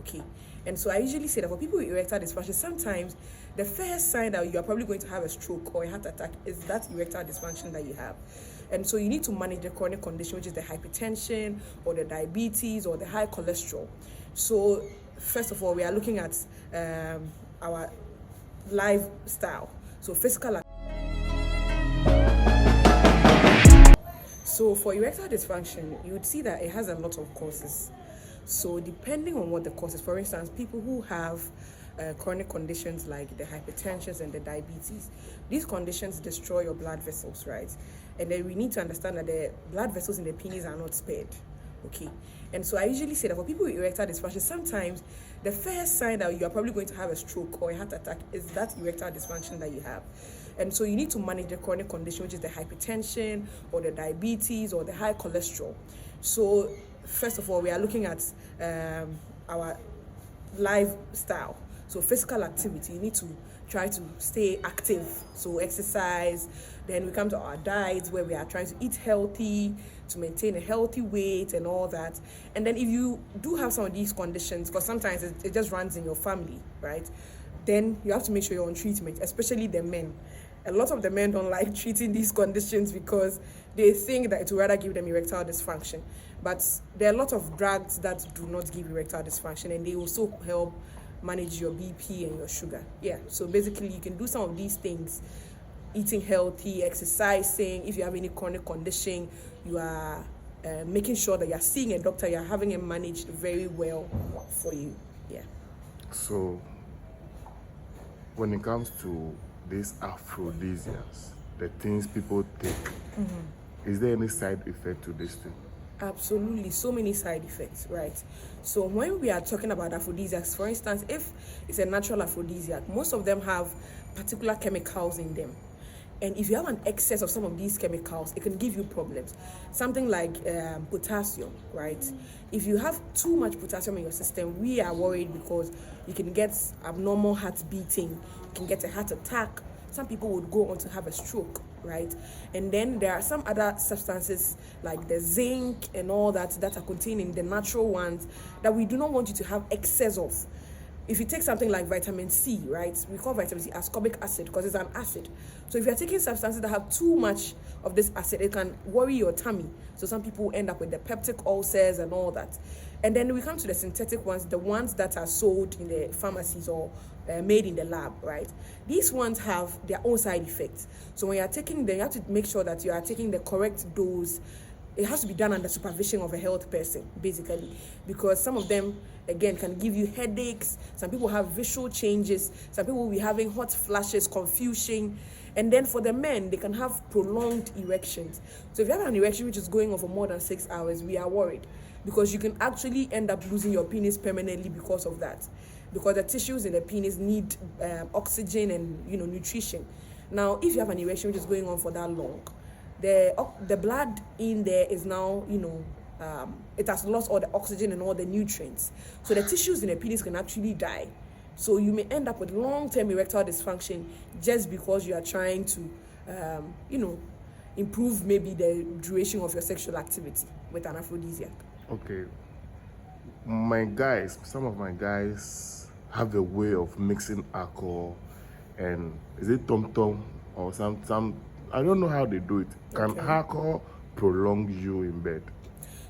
Okay. And so I usually say that for people with erectile dysfunction, sometimes the first sign that you are probably going to have a stroke or a heart attack is that erectile dysfunction that you have. And so you need to manage the chronic condition, which is the hypertension or the diabetes or the high cholesterol. So first of all, we are looking at our lifestyle. So physical. So for erectile dysfunction, you would see that it has a lot of causes. So depending on what the cause is, for instance, people who have chronic conditions like the hypertension and the diabetes, these conditions destroy your blood vessels, right? And then we need to understand that the blood vessels in the penis are not spared. Okay. And so I usually say that for people with erectile dysfunction, sometimes the first sign that you are probably going to have a stroke or a heart attack is that erectile dysfunction that you have. And so you need to manage the chronic condition, which is the hypertension or the diabetes or the high cholesterol. So first of all, we are looking at our lifestyle. So physical activity, you need to try to stay active, so exercise. Then we come to our diets, where we are trying to eat healthy to maintain a healthy weight and all that. And then if you do have some of these conditions, because sometimes it just runs in your family, right, then you have to make sure you're on treatment, especially the men. A lot of the men don't like treating these conditions because they think that it will rather give them erectile dysfunction. But there are a lot of drugs that do not give erectile dysfunction, and they also help manage your BP and your sugar. Yeah, so basically you can do some of these things: eating healthy, exercising. If you have any chronic condition, you are making sure that you're seeing a doctor, you're having it managed very well for you. Yeah. So when it comes to these aphrodisiacs, the things people take, is there any side effect to this thing? Absolutely, so many side effects, right? So when we are talking about aphrodisiacs, for instance, if it's a natural aphrodisiac, most of them have particular chemicals in them. And if you have an excess of some of these chemicals, it can give you problems. Something like potassium, right? If you have too much potassium in your system, we are worried because you can get abnormal heart beating, you can get a heart attack. Some people would go on to have a stroke, right? And then there are some other substances like the zinc and all that are contained in the natural ones that we do not want you to have excess of. If you take something like vitamin C, right? We call vitamin C ascorbic acid because it's an acid. So if you're taking substances that have too much of this acid, it can worry your tummy. So some people end up with the peptic ulcers and all that. And then we come to the synthetic ones, the ones that are sold in the pharmacies or made in the lab, right? These ones have their own side effects. So when you're taking them, you have to make sure that you are taking the correct dose. It has to be done under supervision of a health person, basically, because some of them, again, can give you headaches. Some people have visual changes. Some people will be having hot flashes, confusion. And then for the men, they can have prolonged erections. So if you have an erection which is going on for more than 6 hours, we are worried, because you can actually end up losing your penis permanently because of that. Because the tissues in the penis need oxygen and nutrition. Now, if you have an erection which is going on for that long, the blood in there is now, it has lost all the oxygen and all the nutrients. So the tissues in the penis can actually die. So you may end up with long-term erectile dysfunction just because you are trying to, improve maybe the duration of your sexual activity with an aphrodisiac. Okay. Some of my guys have a way of mixing alcohol and is it tom-tom or some I don't know how they do it. Can alcohol prolong you in bed?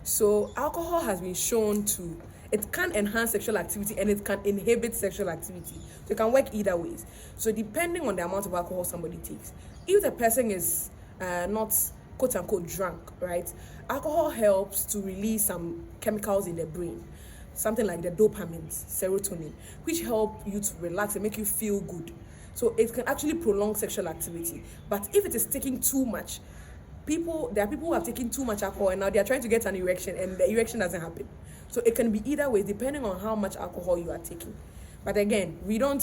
So alcohol has been shown to, it can enhance sexual activity and it can inhibit sexual activity. So it can work either ways. So depending on the amount of alcohol somebody takes, if the person is not quote unquote drunk, right? Alcohol helps to release some chemicals in the brain, something like the dopamine, serotonin, which help you to relax and make you feel good. So it can actually prolong sexual activity. But if it is taking too much, there are people who have taken too much alcohol and now they are trying to get an erection and the erection doesn't happen. So it can be either way depending on how much alcohol you are taking. But again, we don't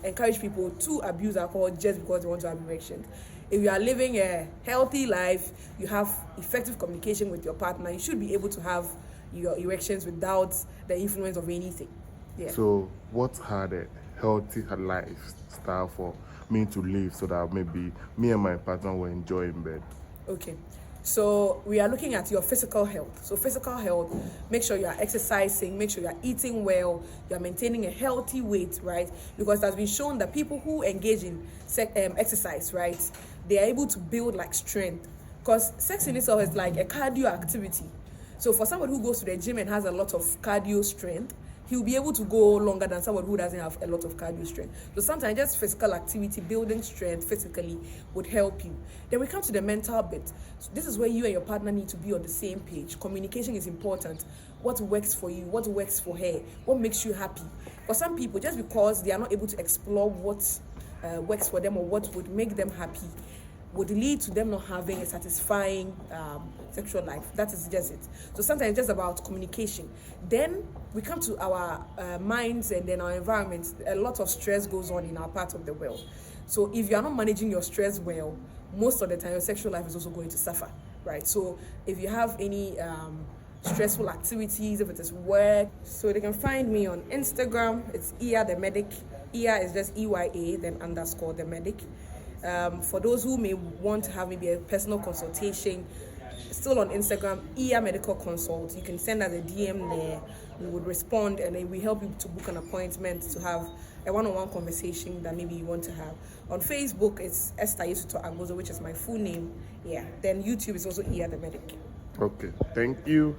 encourage people to abuse alcohol just because they want to have erections. If you are living a healthy life, you have effective communication with your partner, you should be able to have your erections without the influence of anything. Yeah. So what had a healthy lifestyle for me to live so that maybe me and my partner will enjoy in bed? Okay. So we are looking at your physical health. So physical health, make sure you are exercising, make sure you are eating well, you are maintaining a healthy weight, right? Because it has been shown that people who engage in exercise, right, they are able to build like strength. Because sex in itself is like a cardio activity. So for somebody who goes to the gym and has a lot of cardio strength, he'll be able to go longer than someone who doesn't have a lot of cardio strength. So sometimes just physical activity, building strength physically would help you. Then we come to the mental bit. So this is where you and your partner need to be on the same page. Communication is important. What works for you, what works for her, what makes you happy. For some people, just because they are not able to explore what works for them or what would make them happy, would lead to them not having a satisfying sexual life. That is just it. So sometimes it's just about communication. Then we come to our minds and then our environment. A lot of stress goes on in our part of the world. So if you are not managing your stress well, most of the time your sexual life is also going to suffer, right? So if you have any stressful activities, if it is work, so they can find me on Instagram. It's Iya the Medic. Iya is just EYA, then _ the Medic. For those who may want to have maybe a personal consultation, still on Instagram, Iya Medical Consult. You can send us a DM there. We would respond and then we help you to book an appointment to have a one-on-one conversation that maybe you want to have. On Facebook, it's Esther Yesuto Agbozo, which is my full name. Yeah. Then YouTube is also Iya the Medic. Okay. Thank you.